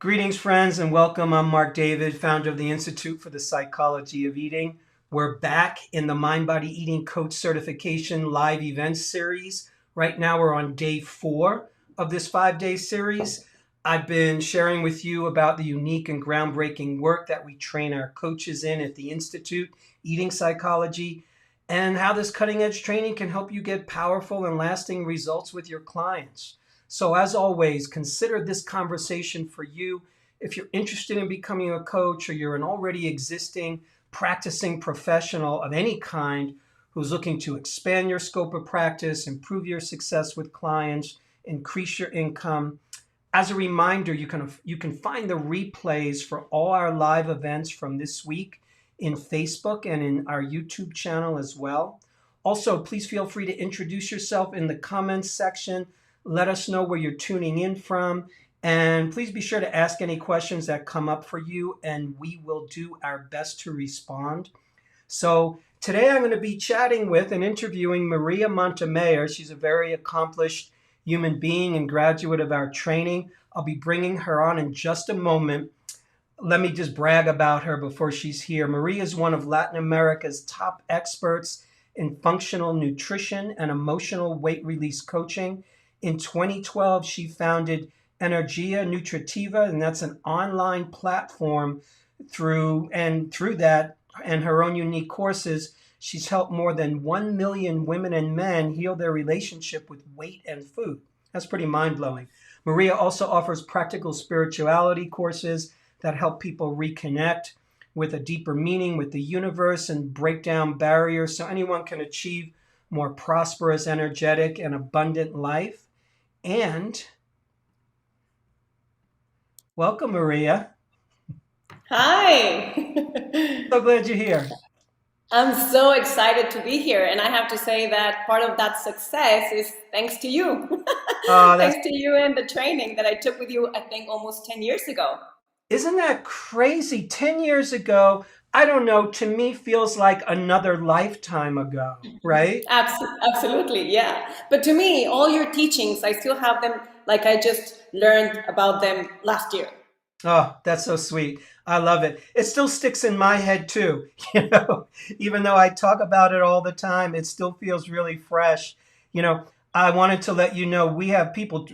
Greetings, friends, and welcome. I'm Marc David, founder of the Institute for the Psychology of Eating. We're back in the Mind Body Eating Coach Certification live event series. Right now, we're on day 4 of this 5-day series. I've been sharing with you about the unique and groundbreaking work that we train our coaches in at the Institute, Eating Psychology, and how this cutting edge training can help you get powerful and lasting results with your clients. So as always, consider this conversation for you. If you're interested in becoming a coach or you're an already existing practicing professional of any kind who's looking to expand your scope of practice, improve your success with clients, increase your income. As a reminder, you can find the replays for all our live events from this week in Facebook and in our YouTube channel as well. Also, please feel free to introduce yourself in the comments section. Let us know where you're tuning in from. And please be sure to ask any questions that come up for you, and we will do our best to respond. So today I'm going to be chatting with and interviewing María Montemayor. She's a very accomplished human being and graduate of our training. I'll be bringing her on in just a moment. Let me just brag about her before she's here. María is one of Latin America's top experts in functional nutrition and emotional weight release coaching. In 2012, she founded Energia Nutritiva, and that's an online platform through that and her own unique courses. She's helped more than 1 million women and men heal their relationship with weight and food. That's pretty mind-blowing. María also offers practical spirituality courses that help people reconnect with a deeper meaning with the universe and break down barriers so anyone can achieve more prosperous, energetic, and abundant life. And welcome, María. Hi. So glad you're here. I'm so excited to be here. And I have to say that part of that success is thanks to you. That's Thanks to you and the training that I took with you, I think almost 10 years ago. Isn't that crazy? 10 years ago, I don't know, to me feels like another lifetime ago, right? Absolutely, yeah. But to me, all your teachings, I still have them like I just learned about them last year. Oh, that's so sweet. I love it. It still sticks in my head too. You know, even though I talk about it all the time, it still feels really fresh. You know, I wanted to let you know we have people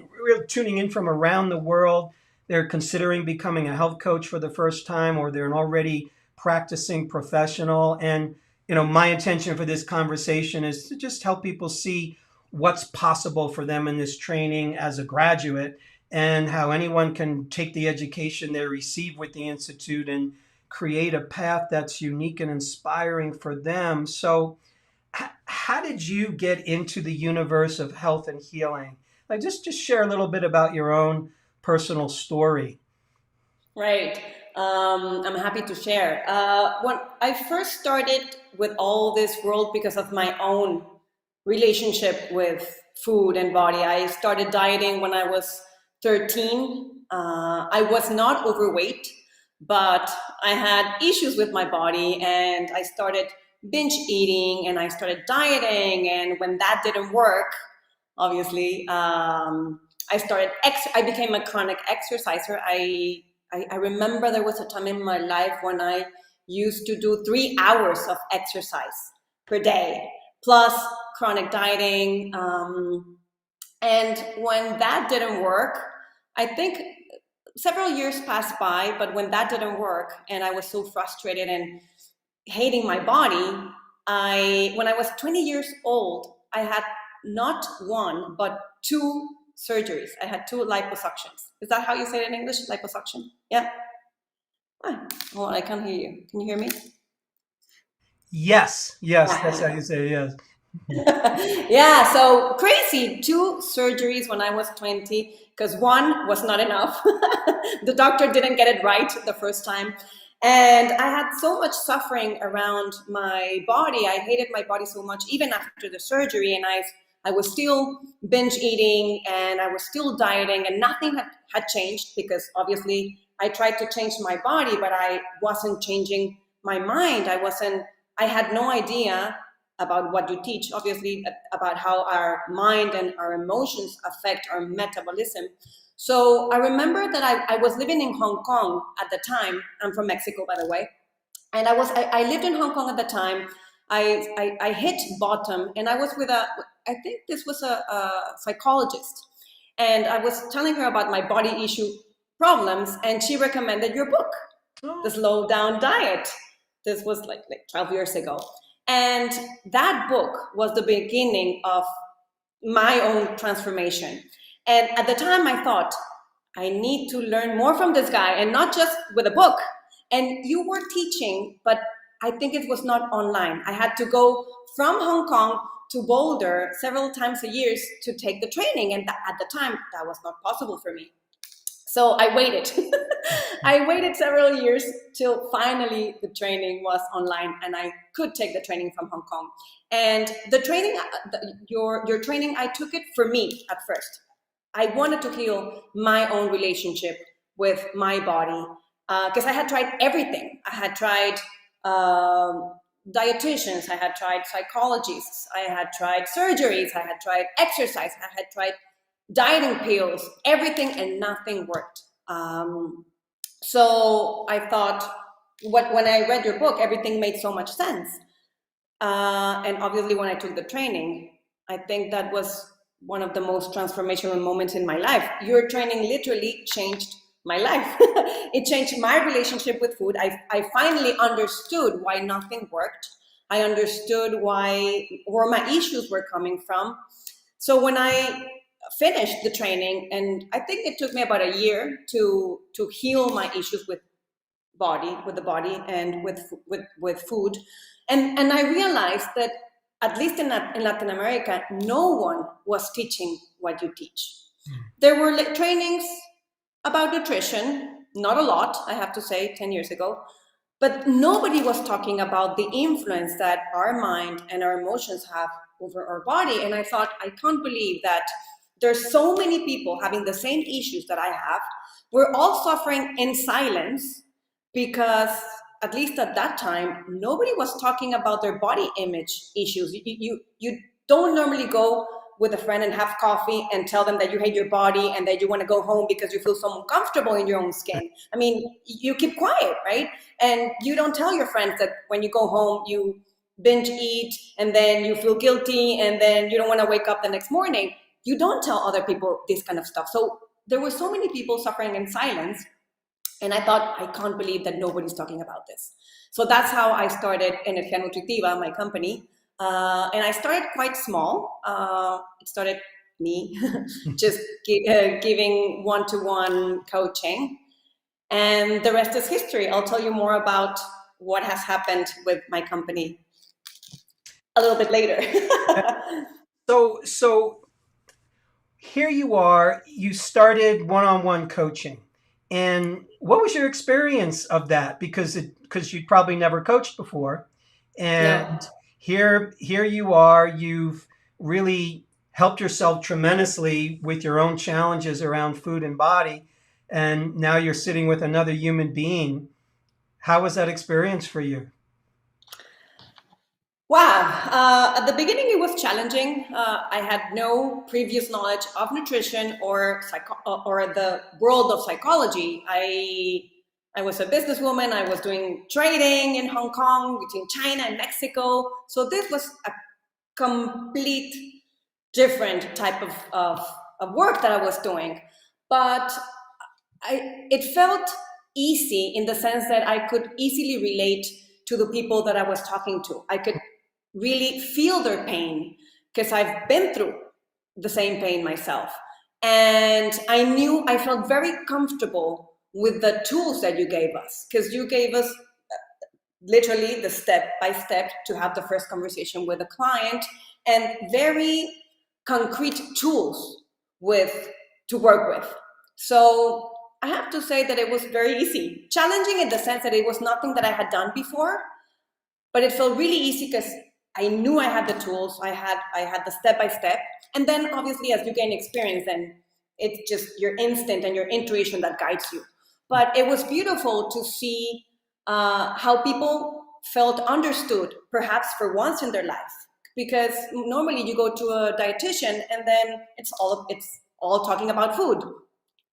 tuning in from around the world. They're considering becoming a health coach for the first time, or they're an already practicing professional. And, my intention for this conversation is to just help people see what's possible for them in this training as a graduate and how anyone can take the education they receive with the Institute and create a path that's unique and inspiring for them. So, how did you get into the universe of health and healing? Like, just share a little bit about your own personal story. Right. I'm happy to share. When I first started with all this world because of my own relationship with food and body, I started dieting when I was 13. I was not overweight, but I had issues with my body, and I started binge eating and I started dieting. And when that didn't work, obviously, I became a chronic exerciser. I remember there was a time in my life when I used to do 3 hours of exercise per day, plus chronic dieting. And when that didn't work, I think several years passed by, but when that didn't work and I was so frustrated and hating my body, when I was 20 years old, I had not one, but two surgeries. I had two liposuctions. Is that how you say it in English? Liposuction? Yeah. Ah, well, I can't hear you. Can you hear me? Yes, yes, that's how you say yes. Yeah, so crazy. Two surgeries when I was 20, because one was not enough. The doctor didn't get it right the first time. And I had so much suffering around my body. I hated my body so much, even after the surgery. And I was still binge eating and I was still dieting, and nothing had changed because obviously I tried to change my body, but I wasn't changing my mind. I had no idea about what you teach, obviously about how our mind and our emotions affect our metabolism. So I remember that I was living in Hong Kong at the time. I'm from Mexico, by the way. And I lived in Hong Kong at the time. I hit bottom, and I was with I think this was a psychologist. And I was telling her about my body issue problems, and she recommended your book, The Slow Down Diet. This was like 12 years ago. And that book was the beginning of my own transformation. And at the time, I thought, I need to learn more from this guy, and not just with a book. And you were teaching, but I think it was not online. I had to go from Hong Kong to Boulder several times a year to take the training. And at the time, that was not possible for me. So I waited. I waited several years till finally the training was online and I could take the training from Hong Kong. And the training, your training, I took it for me at first. I wanted to heal my own relationship with my body because I had tried everything. I had tried dietitians, I had tried psychologists, I had tried surgeries, I had tried exercise, I had tried dieting pills, everything, and nothing worked. So I thought, when I read your book, everything made so much sense. And obviously, when I took the training, I think that was one of the most transformational moments in my life. Your training literally changed my life. It changed my relationship with food. I finally understood why nothing worked. I understood where my issues were coming from. So when I finished the training, and I think it took me about a year to heal my issues with the body and with food, and I realized that at least in Latin America, no one was teaching what you teach. There were trainings about nutrition, not a lot, I have to say, 10 years ago, but nobody was talking about the influence that our mind and our emotions have over our body. And I thought, I can't believe that there's so many people having the same issues that I have. We're all suffering in silence because, at least at that time, nobody was talking about their body image issues. You don't normally go with a friend and have coffee and tell them that you hate your body and that you want to go home because you feel so uncomfortable in your own skin. I mean, you keep quiet, right? And you don't tell your friends that when you go home, you binge eat and then you feel guilty and then you don't want to wake up the next morning. You don't tell other people this kind of stuff. So there were so many people suffering in silence. And I thought, I can't believe that nobody's talking about this. So that's how I started Energía Nutritiva, my company. And I started quite small. It started me just giving one-to-one coaching. And the rest is history. I'll tell you more about what has happened with my company a little bit later. So here you are, you started one-on-one coaching. And what was your experience of that? Because you'd probably never coached before. And No. here you are, you've really helped yourself tremendously with your own challenges around food and body. And now you're sitting with another human being. How was that experience for you? Wow. At the beginning, it was challenging. I had no previous knowledge of nutrition or the world of psychology. I was a businesswoman. I was doing trading in Hong Kong between China and Mexico. So this was a complete different type of work that I was doing. But it felt easy in the sense that I could easily relate to the people that I was talking to. I could really feel their pain because I've been through the same pain myself. And I felt very comfortable with the tools that you gave us, because you gave us literally the step by step to have the first conversation with a client and very concrete tools to work with. So I have to say that it was very easy. Challenging in the sense that it was nothing that I had done before, but it felt really easy because I knew I had the tools. I had the step by step. And then obviously as you gain experience, then it's just your instinct and your intuition that guides you. But it was beautiful to see how people felt understood, perhaps for once in their life. because normally you go to a dietitian and then it's all talking about food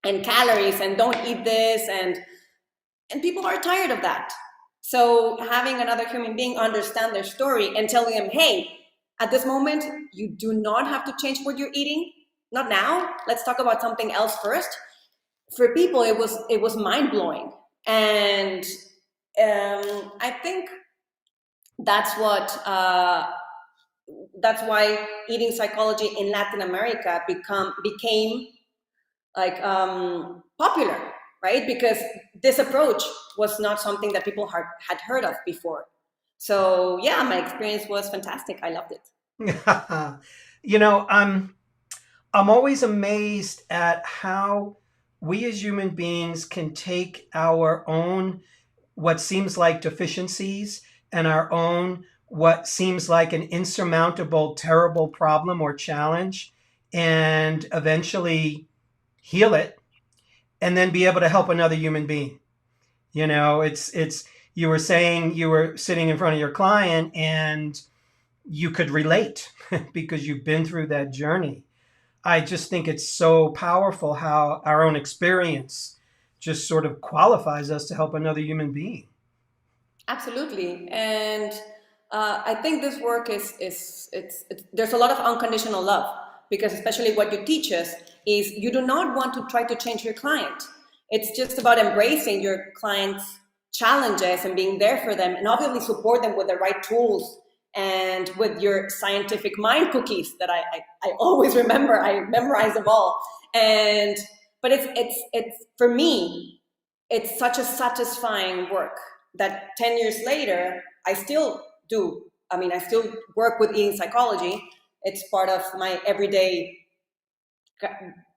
and calories and don't eat this, and people are tired of that. So having another human being understand their story and telling them, hey, at this moment you do not have to change what you're eating, not now, let's talk about something else first. For people it was mind-blowing. And I think that's what that's why eating psychology in Latin America became like popular, right? Because this approach was not something that people had heard of before. So yeah, my experience was fantastic. I loved it. You know, I'm always amazed at how we as human beings can take our own what seems like deficiencies and our own what seems like an insurmountable terrible problem or challenge and eventually heal it and then be able to help another human being. You know, it's you were saying you were sitting in front of your client and you could relate because you've been through that journey. I just think it's so powerful how our own experience just sort of qualifies us to help another human being. Absolutely. And I think this work it's there's a lot of unconditional love, because especially what you teach us is you do not want to try to change your client. It's just about embracing your client's challenges and being there for them, and obviously support them with the right tools and with your scientific mind cookies that I always remember. I memorize them all. And but it's for me, it's such a satisfying work that 10 years later I still do. I mean, I still work with eating psychology. It's part of my everyday,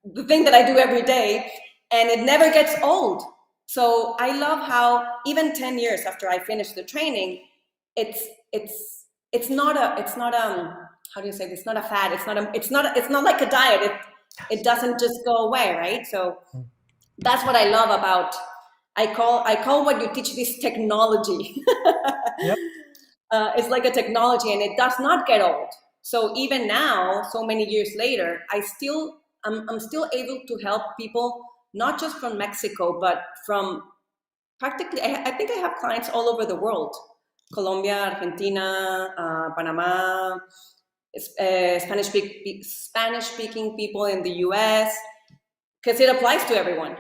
the thing that I do every day, and it never gets old. So I love how even 10 years after I finished the training, it's it's not how do you say this, it's not a fad, it's not like a diet. It doesn't just go away, right? So that's what I love about, I call what you teach this technology. Yep. It's like a technology, and it does not get old. So even now, so many years later, I'm still able to help people, not just from Mexico, but from practically. I think I have clients all over the world: Colombia, Argentina, Panama, Spanish speaking people in the U.S. Because it applies to everyone.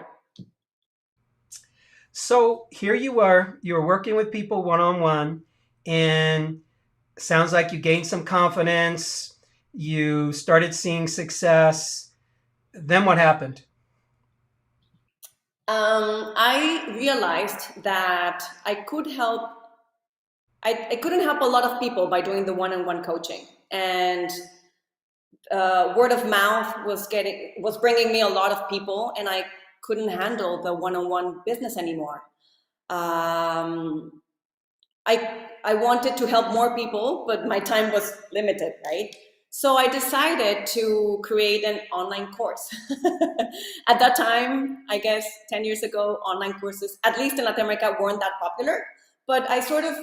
So here you were working with people one on one, and sounds like you gained some confidence. You started seeing success. Then what happened? I realized that I couldn't help a lot of people by doing the one-on-one coaching, and word of mouth was bringing me a lot of people, and I couldn't handle the one-on-one business anymore. Um, I wanted to help more people, but my time was limited, right? So I decided to create an online course. At that time, I guess 10 years ago, online courses, at least in Latin America, weren't that popular. But I sort of,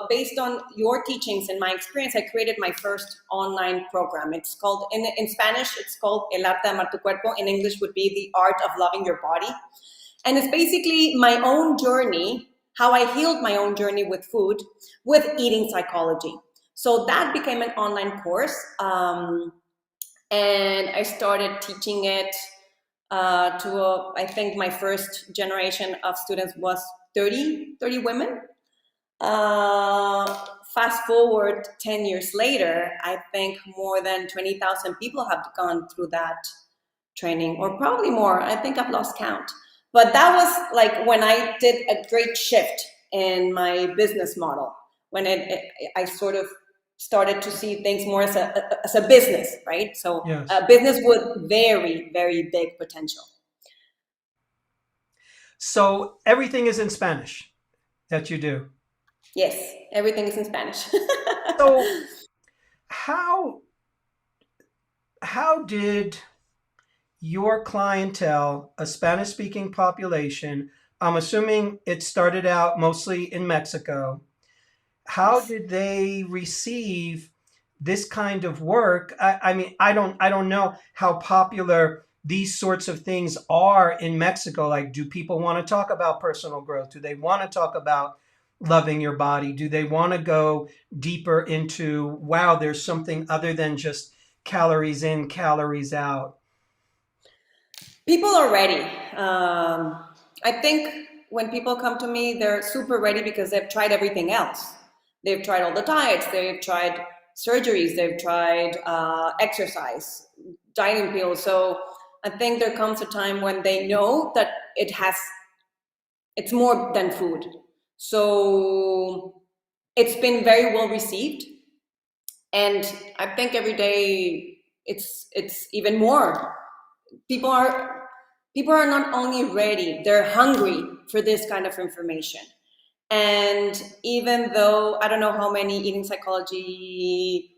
based on your teachings and my experience, I created my first online program. It's called, in Spanish, it's called El Arte de Amar Tu Cuerpo. In English would be The Art of Loving Your Body. And it's basically my own journey, how I healed my own journey with food, with eating psychology. So that became an online course. And I started teaching it I think my first generation of students was 30 women. Fast forward 10 years later, I think more than 20,000 people have gone through that training, or probably more. I think I've lost count. But that was like when I did a great shift in my business model, when I sort of started to see things more as a business, right? So Yes. a business with very, very big potential. So everything is in Spanish that you do. Yes, everything is in Spanish. So how how did your clientele, a Spanish speaking population, I'm assuming it started out mostly in Mexico. How Yes. did they receive this kind of work, I mean, I don't know how popular these sorts of things are in Mexico. Like, do people want to talk about personal growth? Do they want to talk about loving your body? Do they want to go deeper into, wow, there's something other than just calories in, calories out? People are ready. I think when people come to me, they're super ready because they've tried everything else. They've tried all the diets, they've tried surgeries, they've tried exercise, dieting pills. So I think there comes a time when they know that it's more than food. So it's been very well received, and I think every day it's even more. People are people are not only ready, they're hungry for this kind of information. And even though I don't know how many eating psychology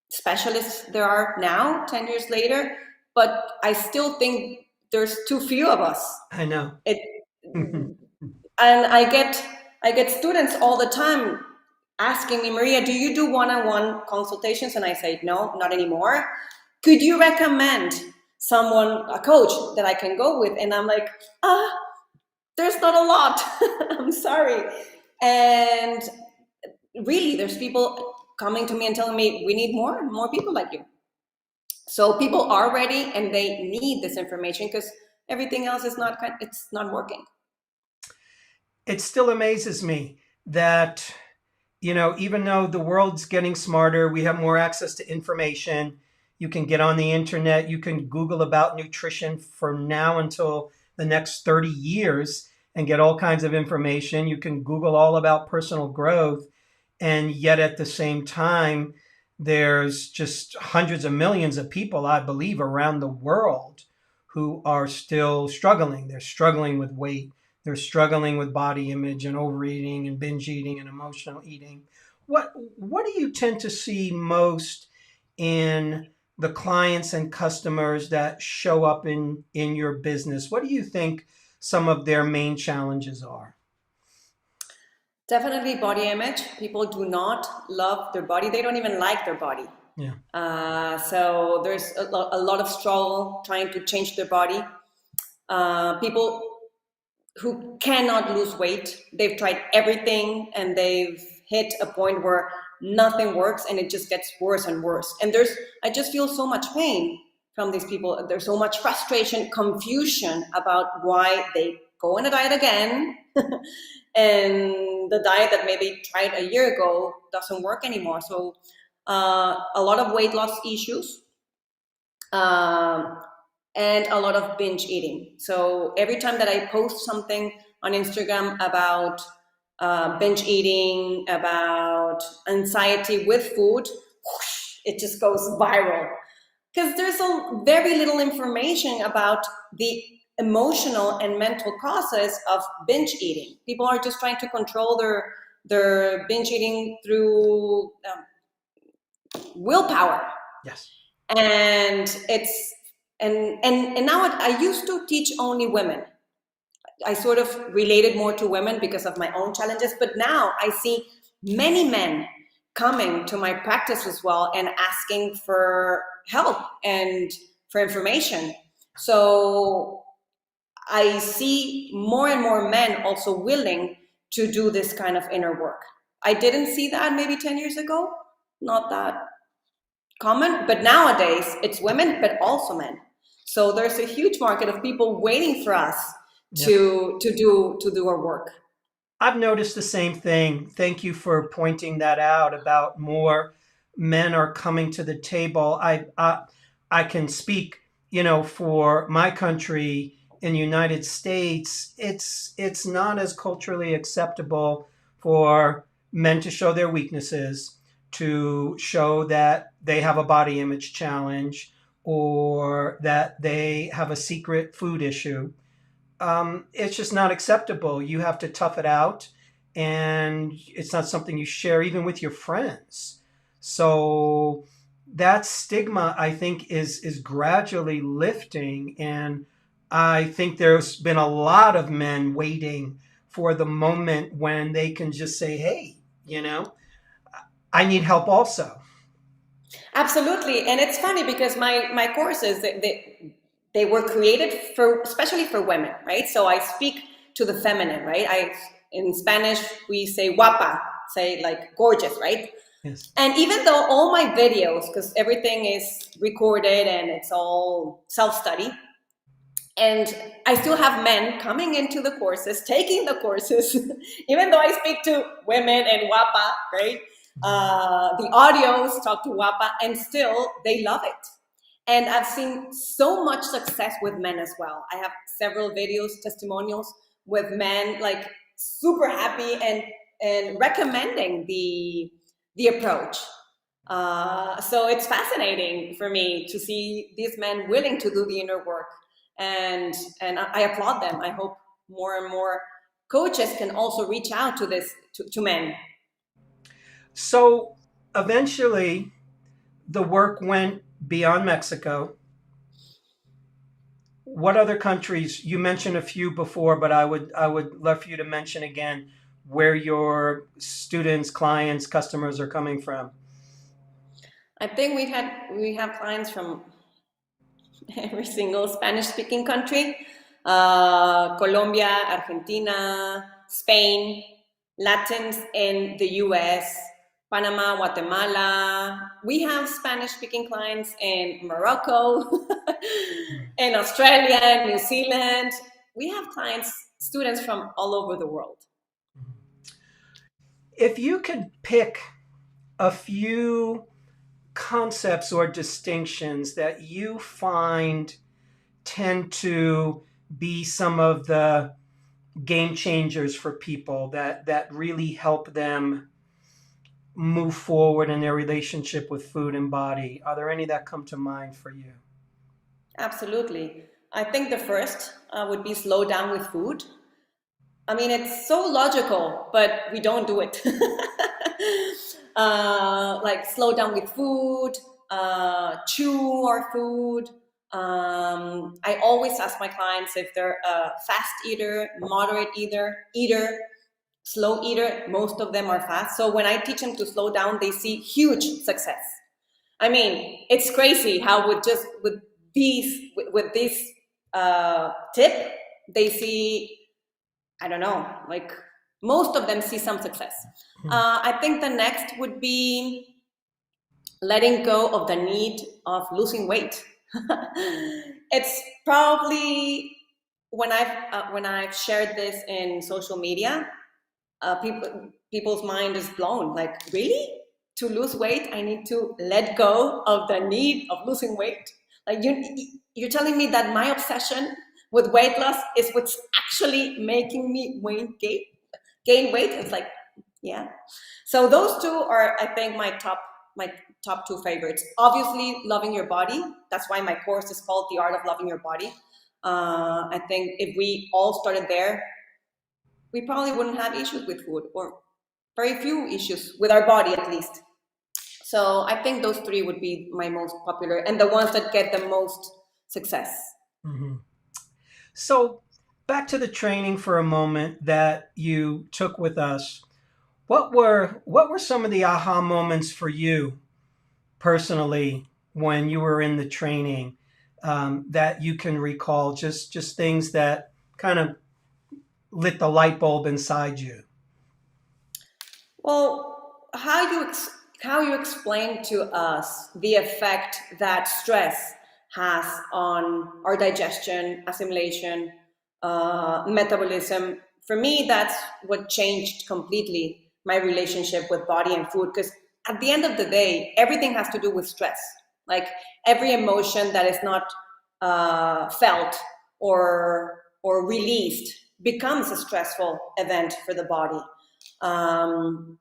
specialists there are now 10 years later, but I still think there's too few of us. I know. It and I get students all the time asking me, Maria, do you do one-on-one consultations? And I say, no, not anymore. Could you recommend someone, a coach that I can go with? And I'm like, there's not a lot. I'm sorry. And really, there's people coming to me and telling me, we need more people like you. So people are ready and they need this information because everything else is not, it's not working. It still amazes me that, even though the world's getting smarter, we have more access to information. You can get on the internet, you can Google about nutrition from now until the next 30 years and get all kinds of information. You can Google all about personal growth. And yet at the same time, there's just hundreds of millions of people, I believe, around the world who are still struggling. They're struggling with weight. They're struggling with body image and overeating and binge eating and emotional eating. What do you tend to see most in the clients and customers that show up in your business? What do you think some of their main challenges are? Definitely body image. People do not love their body. They don't even like their body. Yeah. So there's a lot of struggle trying to change their body. People who cannot lose weight, they've tried everything and they've hit a point where nothing works and it just gets worse and worse. And I just feel so much pain from these people. There's so much frustration, confusion about why they go on a diet again. And the diet that maybe tried a year ago doesn't work anymore. So a lot of weight loss issues, um, and a lot of binge eating. So every time that I post something on Instagram about binge eating, about anxiety with food, whoosh, it just goes viral because there's very little information about the emotional and mental causes of binge eating. People are just trying to control their binge eating through willpower, Yes. and it's and now I used to teach only women. I sort of related more to women because of my own challenges, but now I see many men coming to my practice as well and asking for help and for information. So I see more and more men also willing to do this kind of inner work. I didn't see that maybe 10 years ago, not that common, but nowadays it's women, but also men. So there's a huge market of people waiting for us Yeah. to do our work. I've noticed the same thing. Thank you for pointing that out about more men are coming to the table. I can speak, for my country in the United States. It's not as culturally acceptable for men to show their weaknesses, to show that they have a body image challenge or that they have a secret food issue. It's just not acceptable. You have to tough it out, and it's not something you share even with your friends. So that stigma, I think, is gradually lifting, and I think there's been a lot of men waiting for the moment when they can just say, "Hey, you know, I need help also. Absolutely. And it's funny because my courses, they were created for, especially for women, right? So I speak to the feminine, right? In Spanish, we say guapa, say like gorgeous, right? Yes. And even though all my videos, because everything is recorded and it's all self-study, and I still have men coming into the courses, taking the courses, even though I speak to women and guapa, right? The audios talk to guapa, and still they love it. And I've seen so much success with men as well. I have several videos, testimonials with men like super happy and recommending the approach. So it's fascinating for me to see these men willing to do the inner work, and I applaud them. I hope more and more coaches can also reach out to this to men. So eventually, the work went beyond Mexico. What other countries? You mentioned a few before, but I would love for you to mention again where your students, clients, customers are coming from. I think we have clients from every single Spanish speaking country, Colombia, Argentina, Spain, Latins in the US, Panama, Guatemala. We have Spanish speaking clients in Morocco, in Australia, New Zealand. We have clients, students from all over the world. If you could pick a few concepts or distinctions that you find tend to be some of the game changers for people that really help them move forward in their relationship with food and body, are there any that come to mind for you? Absolutely. I think the first would be slow down with food. I mean, it's so logical, but we don't do it. Like slow down with food, chew our food. I always ask my clients if they're a fast eater, moderate eater, slow eater. Most of them are fast. So when I teach them to slow down, they see huge success. I mean, it's crazy how with this tip, they see, I don't know, like most of them see some success. I think the next would be letting go of the need of losing weight. It's probably when I've shared this in social media, people's mind is blown. Like, really? To lose weight, I need to let go of the need of losing weight. Like you're telling me that my obsession with weight loss is what's actually making me gain weight? It's like, yeah. So those two are, I think, my top two favorites. Obviously, loving your body. That's why my course is called The Art of Loving Your Body. I think if we all started there, we probably wouldn't have issues with food, or very few issues with our body at least. So I think those three would be my most popular and the ones that get the most success. Mhm. So, back to the training for a moment that you took with us. What were some of the aha moments for you personally when you were in the training, that you can recall? Just things that kind of lit the light bulb inside you. Well, how you explain to us the effect that stress has on our digestion, assimilation, metabolism. For me, that's what changed completely my relationship with body and food. Because at the end of the day, everything has to do with stress. Like every emotion that is not felt or released becomes a stressful event for the body. Um,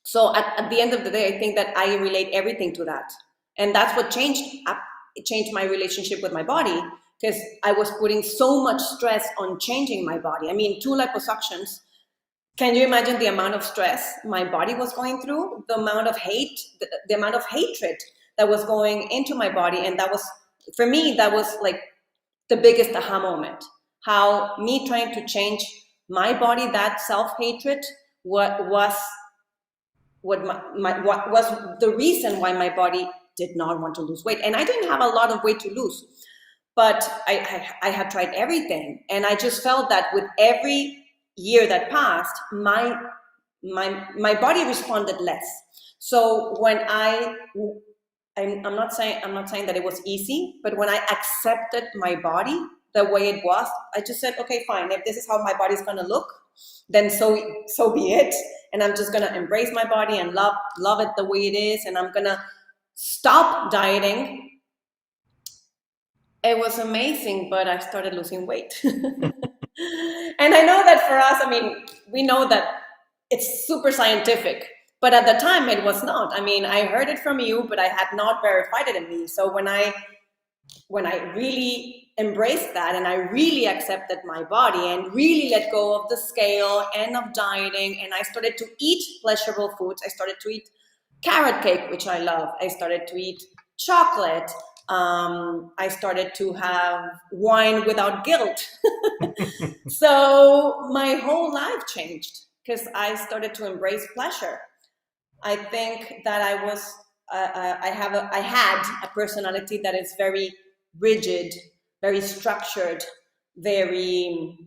so at the end of the day, I think that I relate everything to that, and that's what changed. It changed my relationship with my body because I was putting so much stress on changing my body. I mean, two liposuctions. Can you imagine the amount of stress my body was going through? The amount of hate, the amount of hatred that was going into my body, and that was, for me, that was like the biggest aha moment. How me trying to change my body, that self hatred, what was what was the reason why my body did not want to lose weight. And I didn't have a lot of weight to lose, but I had tried everything, and I just felt that with every year that passed, my body responded less. So when I'm not saying that it was easy, but when I accepted my body the way it was, I just said, okay, fine. If this is how my body's gonna look, then so be it. And I'm just gonna embrace my body and love it the way it is. And I'm gonna stop dieting. It was amazing, but I started losing weight. And I know that for us, I mean, we know that it's super scientific, but at the time it was not. I mean, I heard it from you, but I had not verified it in me. So when I really embraced that and I really accepted my body and really let go of the scale and of dieting, and I started to eat pleasurable foods. I started to eat carrot cake, which I love. I started to eat chocolate. I started to have wine without guilt. So my whole life changed because I started to embrace pleasure. I think that I had a personality that is very rigid, very structured, very,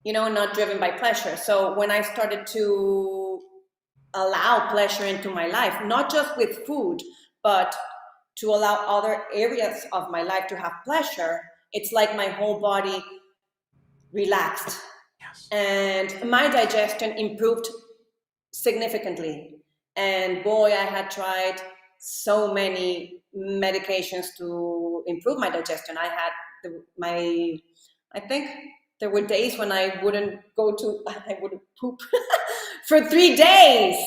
not driven by pleasure. So when I started to allow pleasure into my life, not just with food, but to allow other areas of my life to have pleasure, it's like my whole body relaxed. Yes. And my digestion improved significantly. And boy, I had tried so many medications to improve my digestion. I think there were days when I wouldn't poop for 3 days.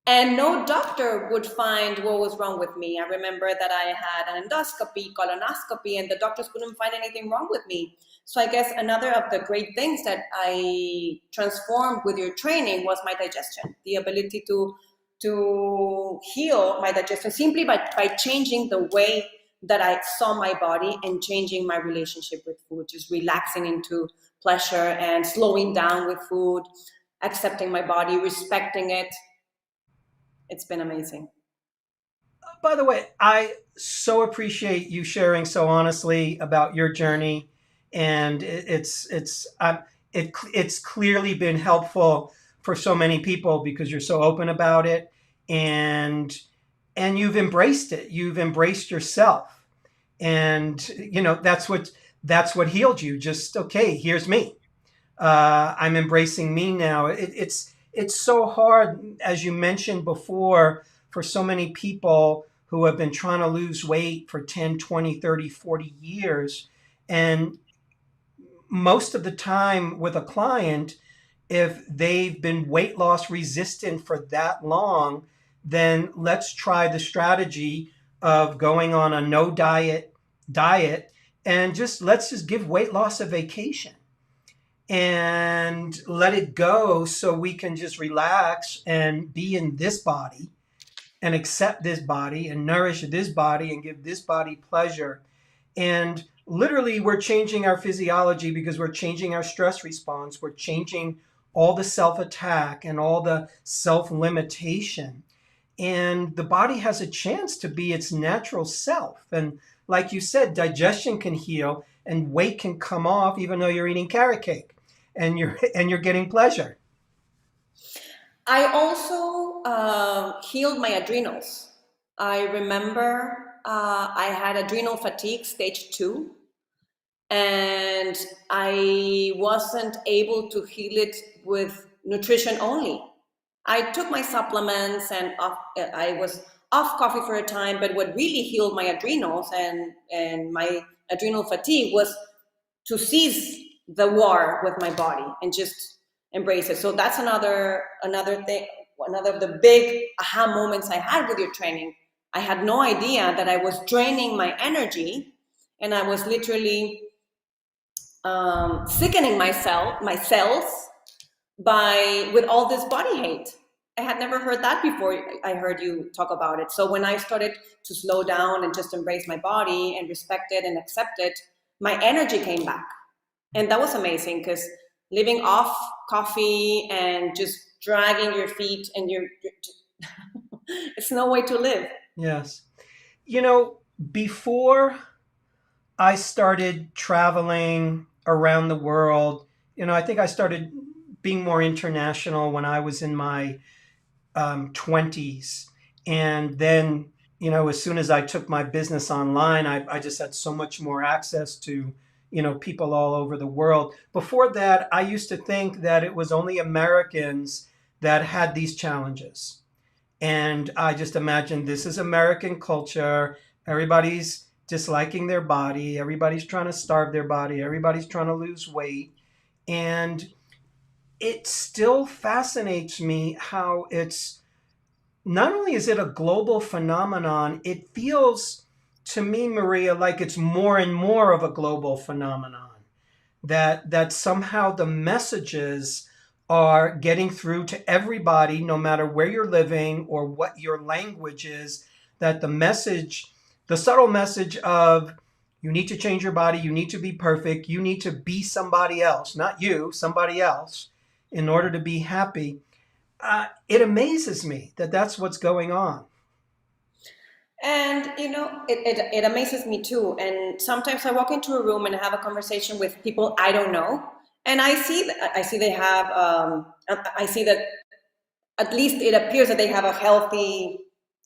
And no doctor would find what was wrong with me. I remember that I had an endoscopy, colonoscopy, and the doctors couldn't find anything wrong with me. So I guess another of the great things that I transformed with your training was my digestion, the ability to heal my digestion simply by changing the way that I saw my body and changing my relationship with food, just relaxing into pleasure and slowing down with food, accepting my body, respecting it. It's been amazing. By the way, I so appreciate you sharing so honestly about your journey, and it's clearly been helpful for so many people because you're so open about it, and you've embraced it. You've embraced yourself, and that's what healed you. Just okay, here's me. I'm embracing me now. It's so hard, as you mentioned before, for so many people who have been trying to lose weight for 10, 20, 30, 40 years. And most of the time with a client, if they've been weight loss resistant for that long, then let's try the strategy of going on a no diet and let's just give weight loss a vacation and let it go so we can just relax and be in this body and accept this body and nourish this body and give this body pleasure. And literally, we're changing our physiology because we're changing our stress response. We're changing all the self attack and all the self limitation. And the body has a chance to be its natural self. And like you said, digestion can heal and weight can come off even though you're eating carrot cake and you're getting pleasure. I also healed my adrenals. I remember I had adrenal fatigue, stage 2, and I wasn't able to heal it with nutrition only. I took my supplements and I was off coffee for a time, but what really healed my adrenals and my adrenal fatigue was to seize the war with my body and just embrace it. So that's another thing, another of the big aha moments I had with your training. I had no idea that I was draining my energy and I was literally sickening my cells with all this body hate. I had never heard that before I heard you talk about it. So when I started to slow down and just embrace my body and respect it and accept it, my energy came back. And that was amazing because living off coffee and just dragging your feet and It's no way to live. Yes. You know, before I started traveling around the world, I think I started being more international when I was in my 20s. And then, as soon as I took my business online, I just had so much more access to, people all over the world. Before that, I used to think that it was only Americans that had these challenges. And I just imagined this is American culture. Everybody's disliking their body. Everybody's trying to starve their body. Everybody's trying to lose weight. And it still fascinates me how it's not only is it a global phenomenon, it feels to me, Maria, like it's more and more of a global phenomenon. That somehow the messages are getting through to everybody, no matter where you're living or what your language is. That the subtle message of you need to change your body, you need to be perfect, you need to be somebody else, not you, somebody else, in order to be happy. It amazes me that that's what's going on. And it amazes me too. And sometimes I walk into a room and have a conversation with people I don't know, and I see they have I see that at least it appears that they have a healthy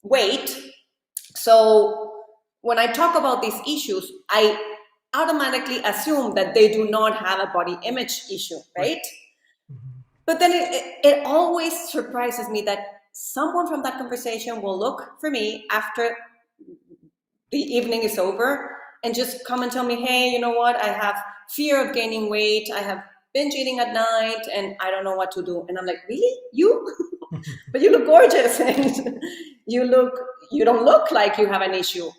weight. So when I talk about these issues, I automatically assume that they do not have a body image issue, Right. right? Mhm. But then it always surprises me that someone from that conversation will look for me after the evening is over and just come and tell me, hey, you know what? I have fear of gaining weight. I have binge eating at night and I don't know what to do. And I'm like, really? You? But you look gorgeous and you look, you don't look like you have an issue.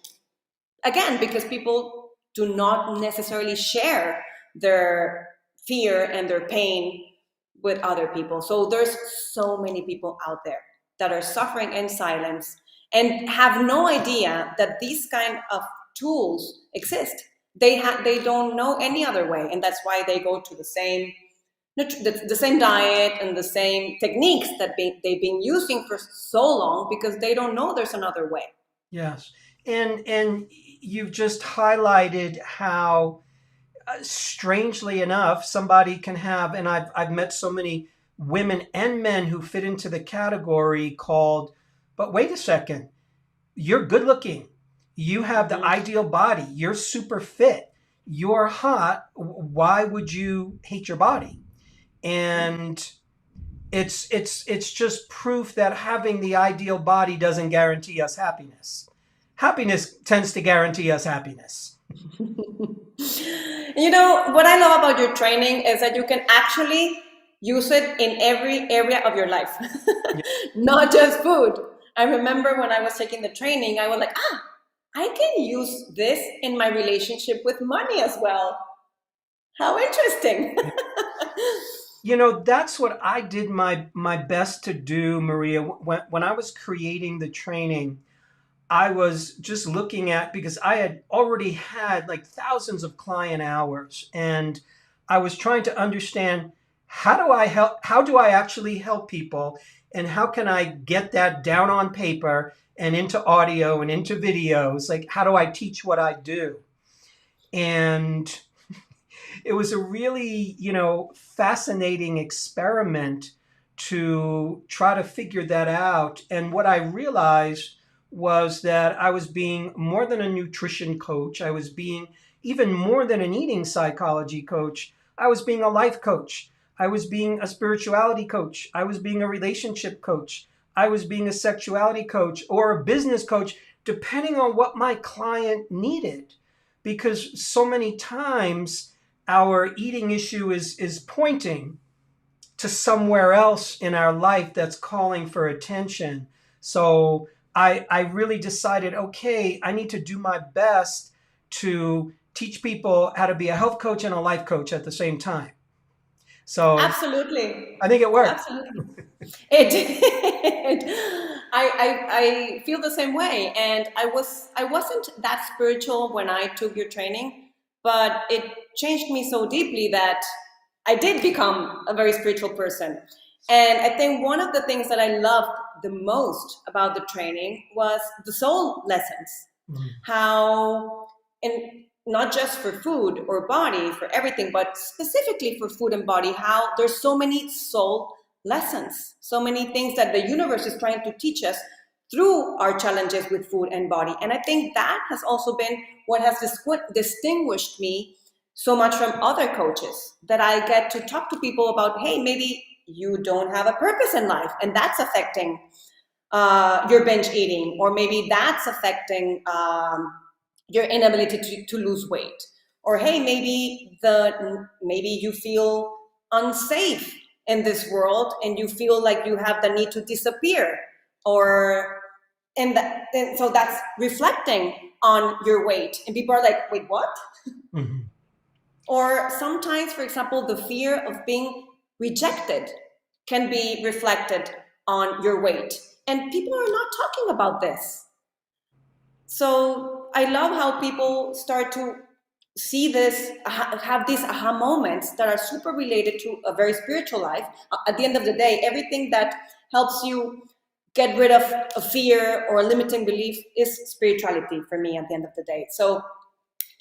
Again, because people do not necessarily share their fear and their pain with other people. So there's so many people out there that are suffering in silence and have no idea that these kind of tools exist. They don't know any other way, and that's why they go to the same diet and the same techniques that they've been using for so long because they don't know there's another way. Yes. And you've just highlighted how strangely enough somebody can have, and I've met so many women and men who fit into the category called, but wait a second, you're good looking. You have the Mhm. ideal body. You're super fit. You're hot. Why would you hate your body? And it's just proof that having the ideal body doesn't guarantee us happiness. Happiness tends to guarantee us happiness. What I love about your training is that you can actually use it in every area of your life, Yeah. not just food. I remember when I was taking the training, I was like, I can use this in my relationship with money as well. How interesting. That's what I did my best to do, Maria. When I was creating the training, I was just looking at, because I had already had like thousands of client hours, and I was trying to understand how do I actually help people, and how can I get that down on paper and into audio and into videos, like how do I teach what I do. And it was a really, fascinating experiment to try to figure that out. And what I realized was that I was being more than a nutrition coach. I was being even more than an eating psychology coach. I was being a life coach. I was being a spirituality coach. I was being a relationship coach. I was being a sexuality coach or a business coach, depending on what my client needed. Because so many times our eating issue is pointing to somewhere else in our life that's calling for attention. So I really decided, okay, I need to do my best to teach people how to be a health coach and a life coach at the same time. So Absolutely. I think it worked. Absolutely. It did. I feel the same way. And I wasn't that spiritual when I took your training, but it changed me so deeply that I did become a very spiritual person. And I think one of the things that I loved the most about the training was the soul lessons. How, and not just for food or body, for everything, but specifically for food and body, how there's so many soul lessons, so many things that the universe is trying to teach us through our challenges with food and body. And I think that has also been what has distinguished me so much from other coaches, that I get to talk to people about, hey, maybe you don't have a purpose in life, and that's affecting your binge eating, or maybe that's affecting your inability to lose weight, or hey, maybe you feel unsafe in this world and you feel like you have the need to disappear, or and so that's reflecting on your weight, and people are like, wait, what? Mm-hmm. Or sometimes, for example, the fear of being rejected can be reflected on your weight. And people are not talking about this. So I love how people start to see this, have these aha moments that are super related to a very spiritual life. At the end of the day, everything that helps you get rid of a fear or a limiting belief is spirituality for me at the end of the day. So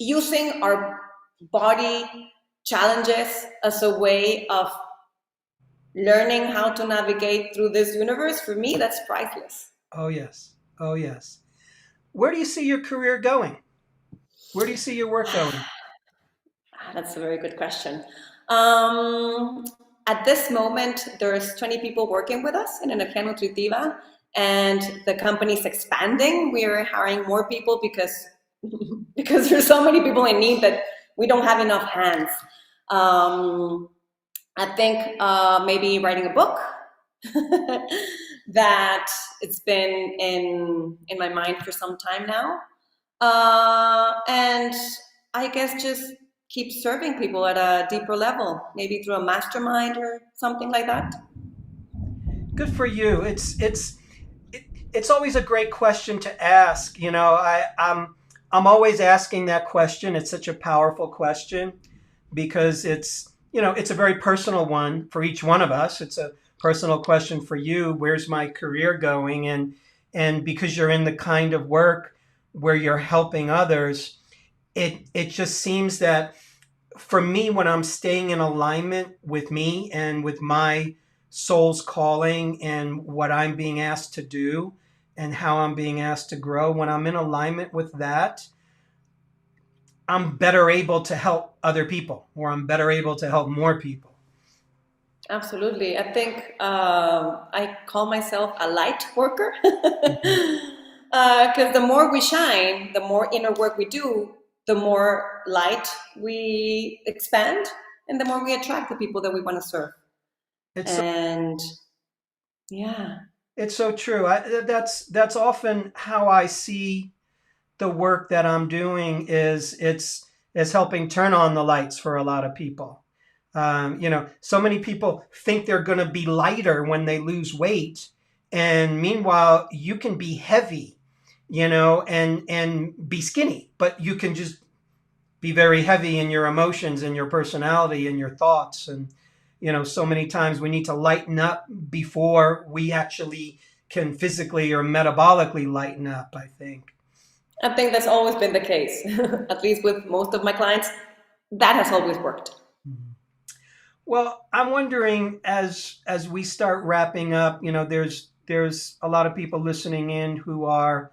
using our body challenges as a way of learning how to navigate through this universe, for me, that's priceless. Oh, yes. Oh, yes. Where do you see your career going? Where do you see your work going? That's a very good question. Um, at this moment, there's 20 people working with us in Energía Nutritiva, and the company's expanding. We're hiring more people because because there's so many people in need that we don't have enough hands. I think maybe writing a book that it's been in my mind for some time now, and I guess just keep serving people at a deeper level, maybe through a mastermind or something like that. Good for you. It's always a great question to ask. I'm always asking that question. It's such a powerful question because it's a very personal one for each one of us. It's a personal question for you. Where's my career going? And because you're in the kind of work where you're helping others, it just seems that for me, when I'm staying in alignment with me and with my soul's calling and what I'm being asked to do and how I'm being asked to grow, when I'm in alignment with that, I'm better able to help other people, or I'm better able to help more people. Absolutely. I think I call myself a light worker Mhm. because the more we shine, the more inner work we do, the more light we expand, and the more we attract the people that we want to serve. It's so, And yeah, it's so true. That's often how I see the work that I'm doing. Is helping turn on the lights for a lot of people. So many people think they're going to be lighter when they lose weight, and meanwhile, you can be heavy, and be skinny, but you can just be very heavy in your emotions and your personality and your thoughts. And so many times we need to lighten up before we actually can physically or metabolically lighten up, I think. I think that's always been the case, at least with most of my clients. That has always worked. Mhm. Well, I'm wondering, as we start wrapping up, there's a lot of people listening in who are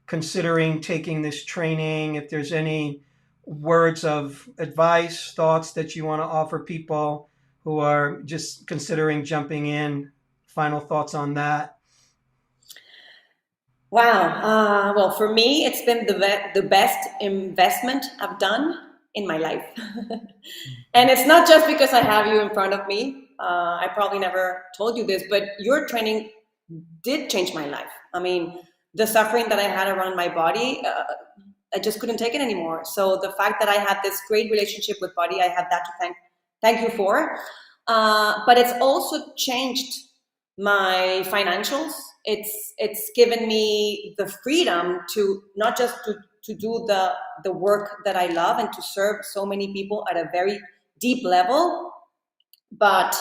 considering taking this training. If there's any words of advice, thoughts that you want to offer people who are just considering jumping in, final thoughts on that. Wow. Well, for me, it's been the best investment I've done in my life. And it's not just because I have you in front of me. I probably never told you this, but your training did change my life. I mean, the suffering that I had around my body, I just couldn't take it anymore. So the fact that I had this great relationship with body, I have that to thank you for. But it's also changed my financials. It's given me the freedom to not just to do the work that I love and to serve so many people at a very deep level, but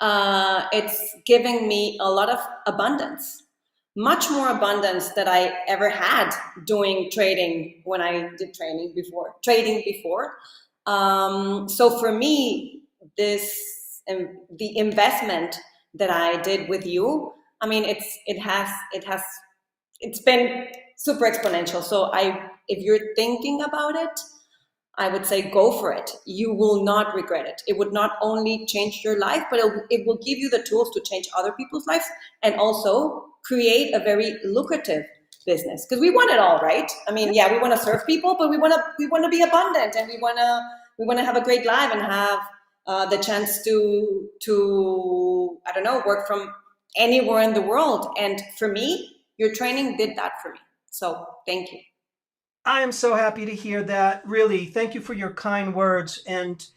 it's giving me a lot of abundance, much more abundance that I ever had doing trading when I did trading before. So for me, this the investment that I did with you, I mean, it's been super exponential. So if you're thinking about it, I would say go for it. You will not regret it. It would not only change your life, but it will give you the tools to change other people's lives and also create a very lucrative business. Because we want it all, right? I mean, yeah, we want to serve people, but we want to be abundant, and we want to have a great life and have the chance to I don't know, work from anywhere in the world. And for me, your training did that for me. So thank you. I am so happy to hear that. Really, thank you for your kind words, and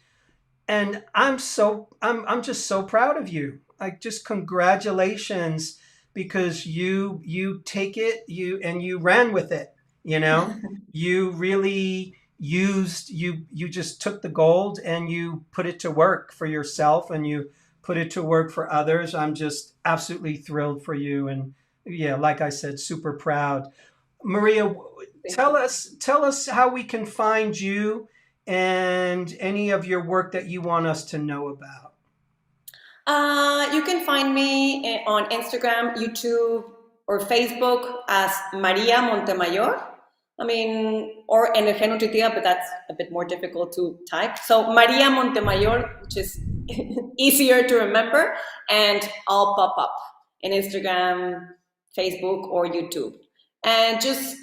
I'm just so proud of you. Like, just congratulations, because you take it, you ran with it. You know, you really you just took the gold and you put it to work for yourself, and you put it to work for others. I'm just absolutely thrilled for you, and yeah, like I said, super proud. Maria, Thank you. tell us how we can find you and any of your work that you want us to know about. You can find me on Instagram, YouTube, or Facebook as María Montemayor. I mean, or Energía Nutritiva, but that's a bit more difficult to type. So María Montemayor, which is easier to remember, and I'll pop up in Instagram, Facebook, or YouTube. And just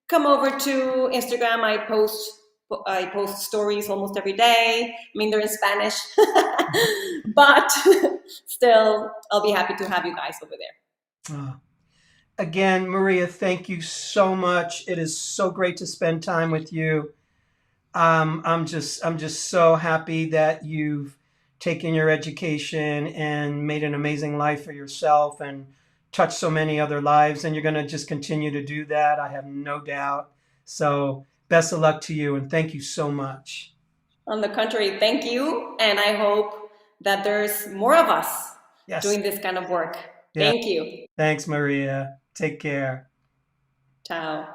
come over to Instagram. I post stories almost every day. I mean, they're in Spanish, but still, I'll be happy to have you guys over there. Uh, Again, Maria, thank you so much. It is so great to spend time with you. I'm just so happy that you've taken your education and made an amazing life for yourself and touched so many other lives. And you're going to just continue to do that. I have no doubt. So best of luck to you. And thank you so much. On the contrary, thank you, and I hope that there's more of us Yes. doing this kind of work. Yeah. Thank you. Thanks, Maria. Take care. Ciao.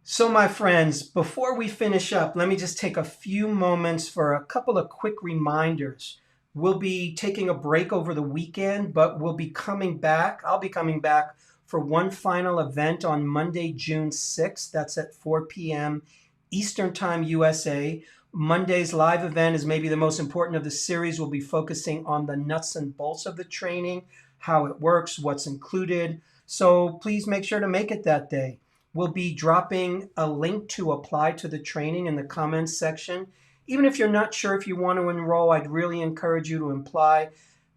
So, my friends, before we finish up, let me just take a few moments for a couple of quick reminders. We'll be taking a break over the weekend, but we'll be coming back. I'll be coming back for one final event on Monday, June 6th. That's at 4 p.m. Eastern Time, USA. Monday's live event is maybe the most important of the series. We'll be focusing on the nuts and bolts of the training, how it works, what's included. So please make sure to make it that day. We'll be dropping a link to apply to the training in the comments section. Even if you're not sure if you want to enroll, I'd really encourage you to apply.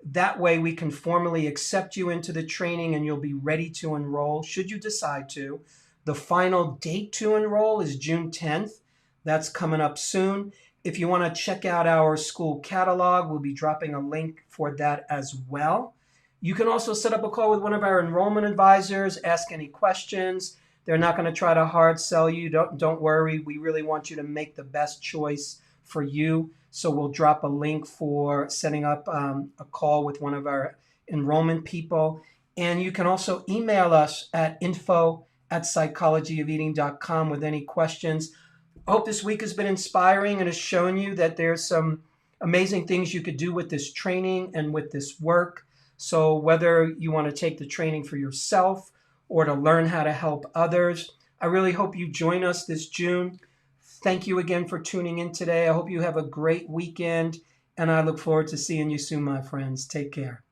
That way we can formally accept you into the training and you'll be ready to enroll should you decide to. The final date to enroll is June 10th. That's coming up soon. If you want to check out our school catalog, we'll be dropping a link for that as well. You can also set up a call with one of our enrollment advisors, ask any questions. They're not going to try to hard sell you. Don't worry. We really want you to make the best choice for you. So we'll drop a link for setting up a call with one of our enrollment people. And you can also email us at info@psychologyofeating.com with any questions. I hope this week has been inspiring and has shown you that there's some amazing things you could do with this training and with this work. So whether you want to take the training for yourself or to learn how to help others, I really hope you join us this June. Thank you again for tuning in today. I hope you have a great weekend, and I look forward to seeing you soon, my friends. Take care.